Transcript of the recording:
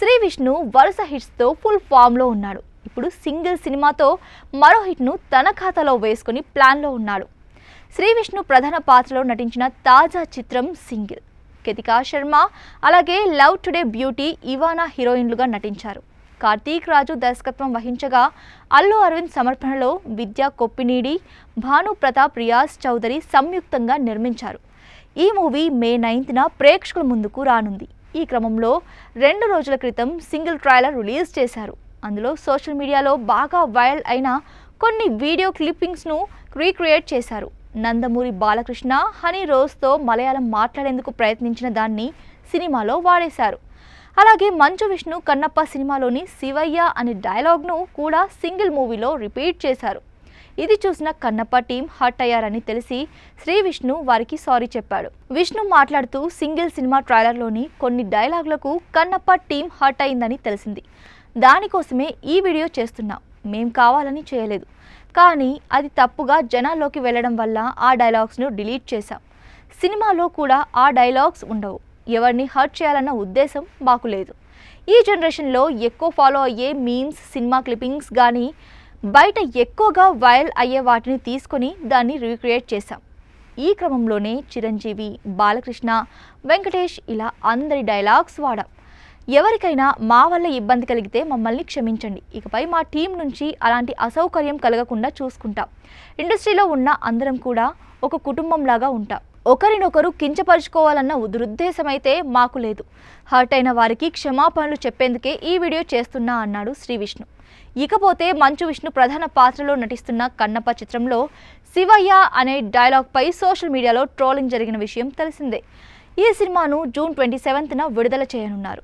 శ్రీ విష్ణు వరుస హిట్స్తో ఫుల్ ఫామ్లో ఉన్నాడు. ఇప్పుడు సింగిల్ సినిమాతో మరో హిట్ను తన ఖాతాలో వేసుకుని ప్లాన్లో ఉన్నాడు. శ్రీ విష్ణు ప్రధాన పాత్రలో నటించిన తాజా చిత్రం సింగిల్. కేతికా శర్మ అలాగే లవ్ టుడే బ్యూటీ ఇవానా హీరోయిన్లుగా నటించారు. కార్తీక్ రాజు దర్శకత్వం వహించగా అల్లు అరవింద్ సమర్పణలో విద్యా కొప్పినీడి, భాను ప్రతాప్, రియాజ్ చౌదరి సంయుక్తంగా నిర్మించారు. ఈ మూవీ మే 9న ప్రేక్షకుల ముందుకు రానుంది. ఈ క్రమంలో 2 రోజుల క్రితం సింగిల్ ట్రైలర్ రిలీజ్ చేశారు. అందులో సోషల్ మీడియాలో బాగా వైరల్ అయిన కొన్ని వీడియో క్లిప్పింగ్స్ను రీక్రియేట్ చేశారు. నందమూరి బాలకృష్ణ హనీ రోజ్తో మలయాళం మాట్లాడేందుకు ప్రయత్నించిన దాన్ని సినిమాలో వాడేశారు. అలాగే మంచు విష్ణు కన్నప్ప సినిమాలోని శివయ్య అనే డైలాగ్ను కూడా సింగిల్ మూవీలో రిపీట్ చేశారు. ఇది చూసిన కన్నప్ప టీం హర్ట్ అయ్యారని తెలిసి శ్రీ విష్ణు వారికి సారీ చెప్పాడు. విష్ణు మాట్లాడుతూ సింగిల్ సినిమా ట్రైలర్లోని కొన్ని డైలాగులకు కన్నప్ప టీం హర్ట్ అయిందని తెలిసింది. దానికోసమే ఈ వీడియో చేస్తున్నాం. మేం కావాలని చేయలేదు, కానీ అది తప్పుగా జనాల్లోకి వెళ్ళడం వల్ల ఆ డైలాగ్స్ను డిలీట్ చేశాం. సినిమాలో కూడా ఆ డైలాగ్స్ ఉండవు. ఎవరిని హర్ట్ చేయాలన్న ఉద్దేశం మాకు లేదు. ఈ జనరేషన్లో ఎక్కువ ఫాలో అయ్యే మీమ్స్, సినిమా క్లిప్పింగ్స్ కానీ బయట ఎక్కువగా వైరల్ అయ్యే వాటిని తీసుకొని దాన్ని రీక్రియేట్ చేశాం. ఈ క్రమంలోనే చిరంజీవి, బాలకృష్ణ, వెంకటేష్ ఇలా అందరి డైలాగ్స్ వాడాం. ఎవరికైనా మా వల్ల ఇబ్బంది కలిగితే మమ్మల్ని క్షమించండి. ఇకపై మా టీం నుంచి అలాంటి అసౌకర్యం కలగకుండా చూసుకుంటాం. ఇండస్ట్రీలో ఉన్న అందరం కూడా ఒక కుటుంబంలాగా ఉంటాం. ఒకరినొకరు కించపరుచుకోవాలన్న దురుద్దేశమైతే మాకు లేదు. హర్ట్ అయిన వారికి క్షమాపణలు చెప్పేందుకే ఈ వీడియో చేస్తున్నా అన్నాడు శ్రీ విష్ణు. ఇకపోతే మంచు విష్ణు ప్రధాన పాత్రలో నటిస్తున్న కన్నప్ప చిత్రంలో శివయ్య అనే డైలాగ్పై సోషల్ మీడియాలో ట్రోలింగ్ జరిగిన విషయం తెలిసిందే. ఈ సినిమాను జూన్ 27న విడుదల చేయనున్నారు.